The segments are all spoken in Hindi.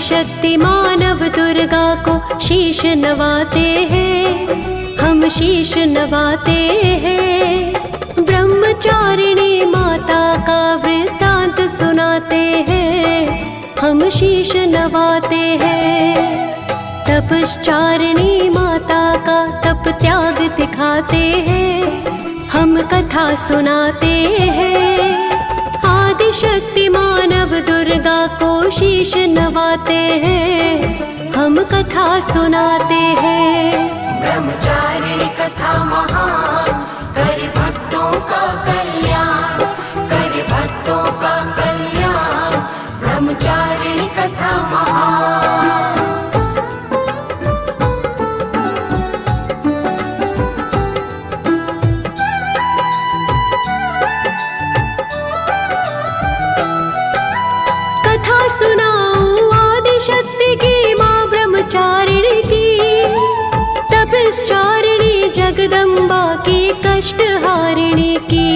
आदिशक्ति मानव दुर्गा को शीश नवाते हैं, हम शीश नवाते हैं। ब्रह्मचारिणी माता का वृत्तांत सुनाते हैं, हम शीश नवाते हैं। तपश्चारिणी माता का तप त्याग दिखाते हैं, हम कथा सुनाते हैं। आदिशक्ति मानव दुर्गा को शीश नवाते हैं, हम कथा सुनाते हैं। ब्रह्मचारिणी कथा महान, करे भक्तों का कल्याण, करे भक्तों का कल्याण। ब्रह्मचारिणी कथा महान। कथा सुनाऊं आदिशक्ति की, माँ ब्रह्मचारिणी की, तपश्चारिणी जगदम्बा की, कष्ट हारिणी की।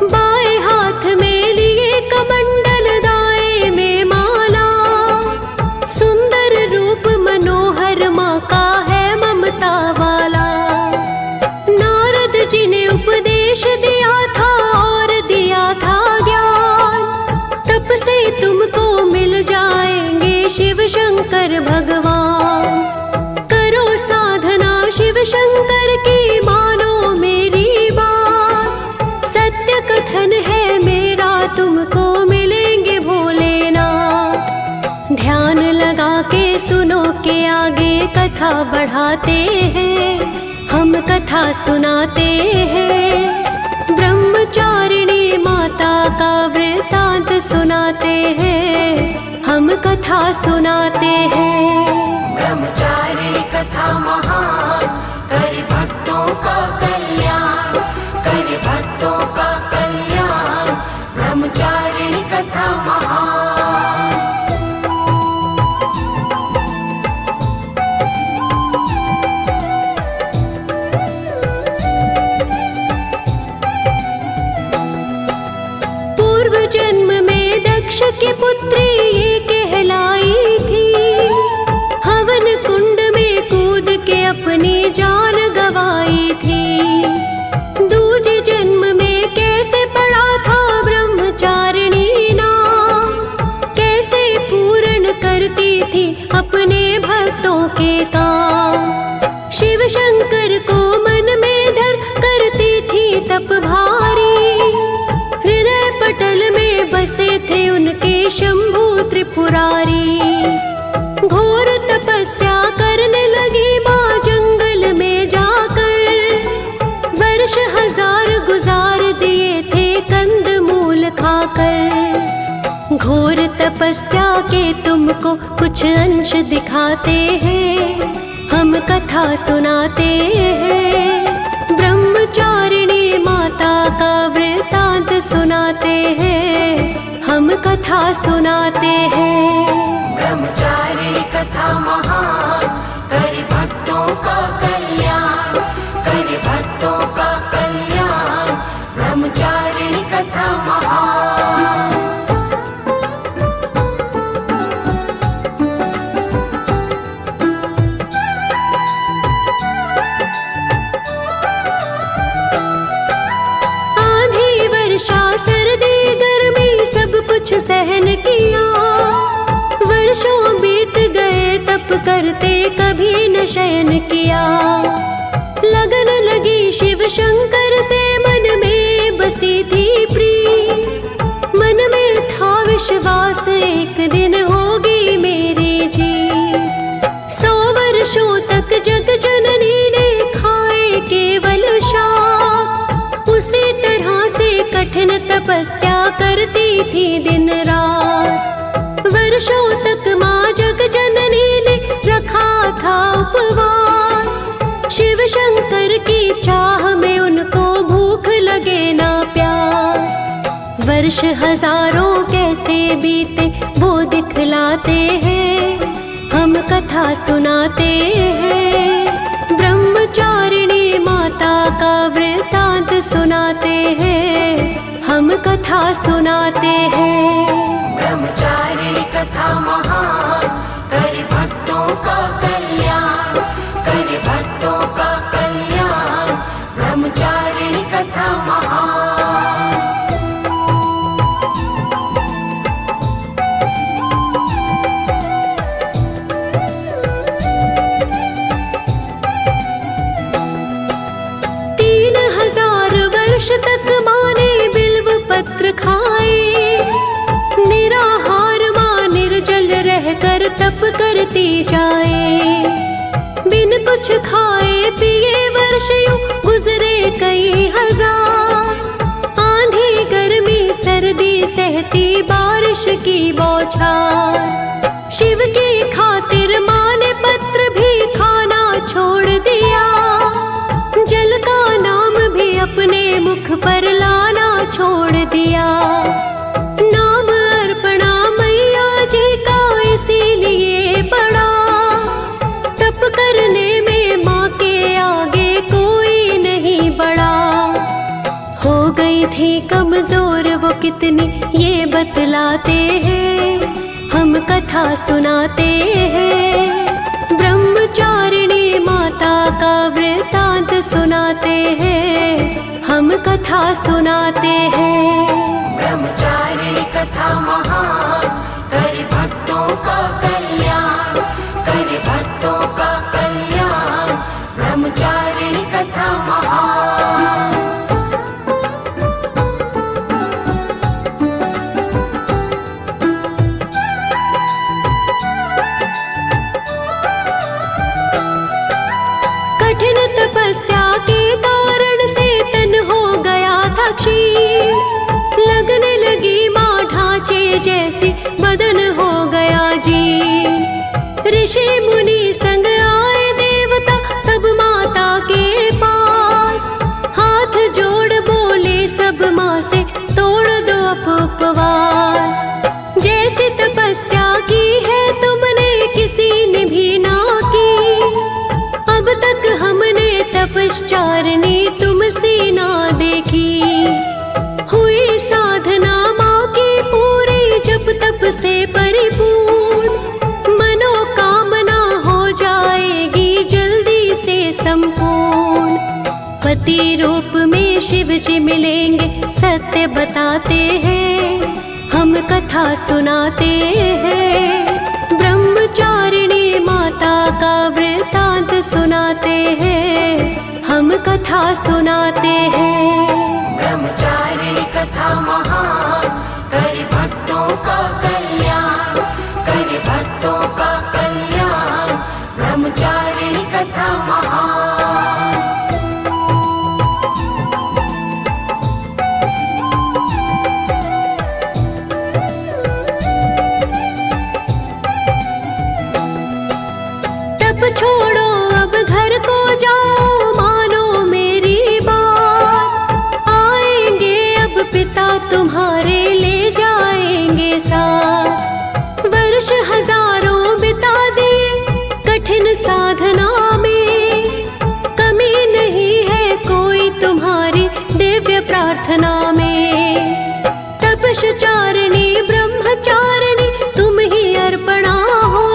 बाएं हाथ में लिए कमंडल, दाएं में माला, सुंदर रूप मनोहर माँ का है ममता वाला। नारद जी ने उपदेश दिया था और दिया था ज्ञान, तप से तुमको मिल जाएंगे शिव शंकर भगवान। करो साधना शिव शंकर की, मानो मेरी बात, सत्य कथन है मेरा, तुमको मिलेंगे भोलेनाथ। ध्यान लगा के सुनो के आगे कथा बढ़ाते हैं, हम कथा सुनाते हैं। ब्रह्मचारिणी माता का वृत्तांत सुनाते हैं, हम कथा सुनाते हैं। ब्रह्मचारिणी कथा महान, करे भक्तों का कल्याण, करे भक्तों का कल्याण। ब्रह्मचारिणी कथा महान। पूर्व जन्म में दक्ष की पुत्री ये कहलाई थी, हवन कुंड में कूद के अपनी जान गवाई थी। दूजे जन्म में कैसे पड़ा था ब्रह्मचारिणी नाम, कैसे पूर्ण करती थी अपने भक्तों के काम। शिव शंकर को मन में धर करती थी तप भारी, हृदय पटल में बसे थे उनके शंभु त्रिपुरारी। घोर तपस्या करने लगी माँ जंगल में जाकर, वर्ष हजार गुजार दिए थे कंद मूल खाकर। घोर तपस्या के तुमको कुछ अंश दिखाते हैं, हम कथा सुनाते हैं। ब्रह्मचारिणी माता का वृत्तांत सुनाते हैं, हम कथा सुनाते हैं। ब्रह्मचारिणी कथा महान, करे भक्तों का कल्याण, करे भक्तों का कल्याण। ब्रह्मचारिणी कथा महान। आंधी वर्षा सर्दी गर्मी सब कुछ सहन किया, वर्षों बीत गए तप करते कभी न शयन किया। लगन लगी शिव शंकर से, मन में बसी थी प्रीत, मन में था विश्वास एक दिन होगी मेरी जीत। 100 वर्षों तक जग जननी ने खाए केवल शाप, उसी तरह से कठिन तपस्या करती थी दिन रात। वर्षों तक माँ जग जननी ने रखा था उपवास, शिव शंकर की चाह में उनको भूख लगे ना प्यास। वर्ष हजारों कैसे बीते वो दिखलाते हैं, हम कथा सुनाते हैं। ब्रह्मचारिणी माता का वृत्तांत सुनाते हैं, हम कथा सुनाते हैं। ब्रह्मचारिणी कथा महान, करे भक्तों का कल्याण, करे भक्तों का कल्याण, ब्रह्मचारिणी कथा महान। तक माने बिल्व पत्र खाए, निराहार मां निर्जल रहकर तप करती जाए। बिन कुछ खाए पिए वर्ष यूं गुजरे कई हजार, आंधी गर्मी सर्दी सहती बारिश की बौछार। शिव की खातिर मां ने पत्र भी खाना छोड़ दिया, जल का नाम भी अपने मुख पर लाना छोड़ दिया। नाम अर्पणा मैया जी का इसीलिए पड़ा, तप करने में माँ के आगे कोई नहीं बड़ा। हो गई थी कमजोर वो कितनी ये बतलाते हैं, हम कथा सुनाते हैं। ब्रह्मचारिणी माता का वृतांत सुनाते हैं, हम कथा सुनाते हैं। ब्रह्मचारिणी कथा महान, करे भक्तों का कल्याण, करे भक्तों का कल्याण, ब्रह्मचारिणी कथा महान। कठिन तपस्या के कारण से तन हो गया था क्षीण, लगने लगी माँ ढांचे जैसी बदन हो गया जीर्ण। ऋषि मुनि संग आए देवता तब माता के पास, हाथ जोड़ बोले सब माँ से तोड़ दो उपवास। जैसी तपस्या की है तुमने किसी ने भी ना की, अब तक हमने तपश्चारिणी तुमसे ना देखी। हुई साधना माँ की पूरी जप तप से परिपूर्ण, मनोकामना हो जाएगी जल्दी से संपूर्ण। पति रूप में शिव जी मिलेंगे सत्य बताते हैं, हम कथा सुनाते हैं। ब्रह्मचारिणी माता का वृतांत सुनाते हैं, हम कथा सुनाते हैं। ब्रह्मचारिणी कथा महान, करे भक्तों का कल्याण, करे भक्तों का कल्याण, ब्रह्मचारिणी कथा महान। तप छोड़ो अब घर को जाओ, मानो मेरी बात। आएंगे अब पिता तुम्हारे ले जाएंगे साथ। वर्ष हजारों बिता दिए कठिन साधना में, कमी नहीं है कोई तुम्हारी दिव्य प्रार्थना में। तपश्चारिणी ब्रह्मचारिणी तुम ही अर्पणा हो,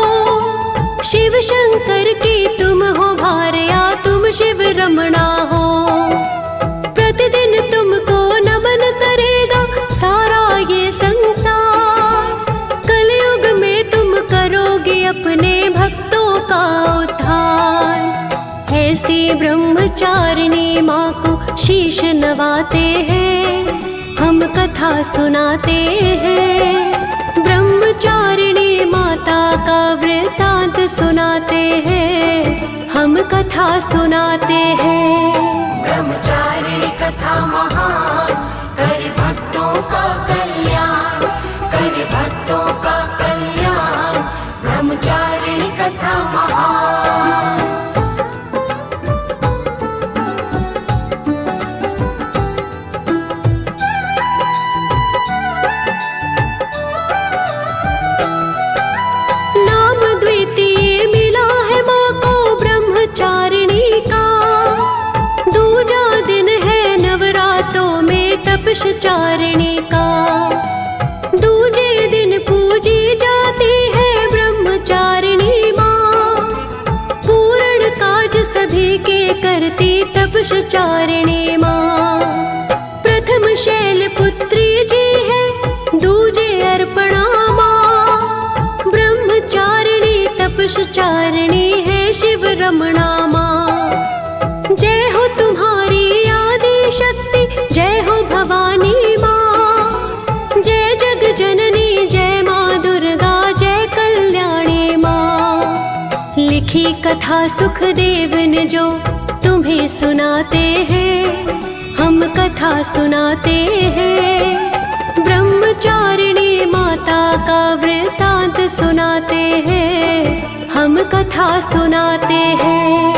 शिव शंकर की तुम हो भार्या, तुम शिव रमणा हो। प्रतिदिन तुमको नमन करेगा सारा ये संसार, कलयुग में तुम करोगे अपने भक्तों का उद्धार। ऐसी ब्रह्मचारिणी माँ को शीश नवाते हैं, हम कथा सुनाते हैं। ब्रह्मचारिणी माता का वृतांत सुनाते हैं, हम कथा सुनाते हैं। ब्रह्मचारिणी कथा महान, करे भक्तों का कल्याण, करे भक्तों का कल्याण, ब्रह्मचारिणी कथा महान। तपश्चारिणी का दूजे दिन पूजी जाती तपस्चारिणी माँ। प्रथम शैलपुत्री जी है, दूजे अर्पणा माँ। ब्रह्मचारिणी तपस्चारिणी है शिव रमणा माँ। जय हो तुम्हारी आदि शक्ति, जय हो भवानी माँ। जय जग जननी, जय माँ दुर्गा, जय कल्याणी माँ। लिखी कथा सुखदेव ने जो तुम्हें सुनाते हैं, हम कथा सुनाते हैं। ब्रह्मचारिणी माता का वृतांत सुनाते हैं, हम कथा सुनाते हैं।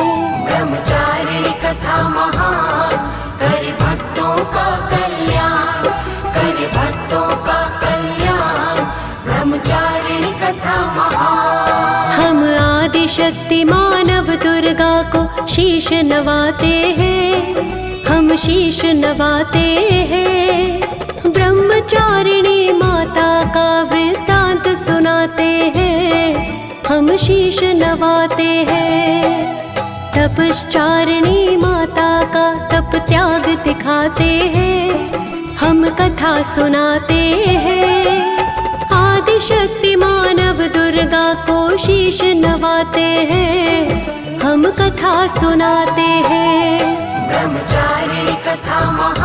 ब्रह्मचारिणी कथा महान, करे भक्तों का कल्याण, करे भक्तों का कल्याण। ब्रह्मचारिणी कथा महान। हम आदि शक्ति मानव दुर्गा को शीश नवाते हैं, हम शीश नवाते हैं। ब्रह्मचारिणी माता का वृतांत सुनाते हैं, हम शीश नवाते हैं। तपस्चारिणी माता का तप त्याग दिखाते हैं, हम कथा सुनाते हैं। आदि शक्ति मानव दुर्गा को शीश नवाते हैं, हम कथा सुनाते हैं। ब्रह्मचारिणी कथा महान।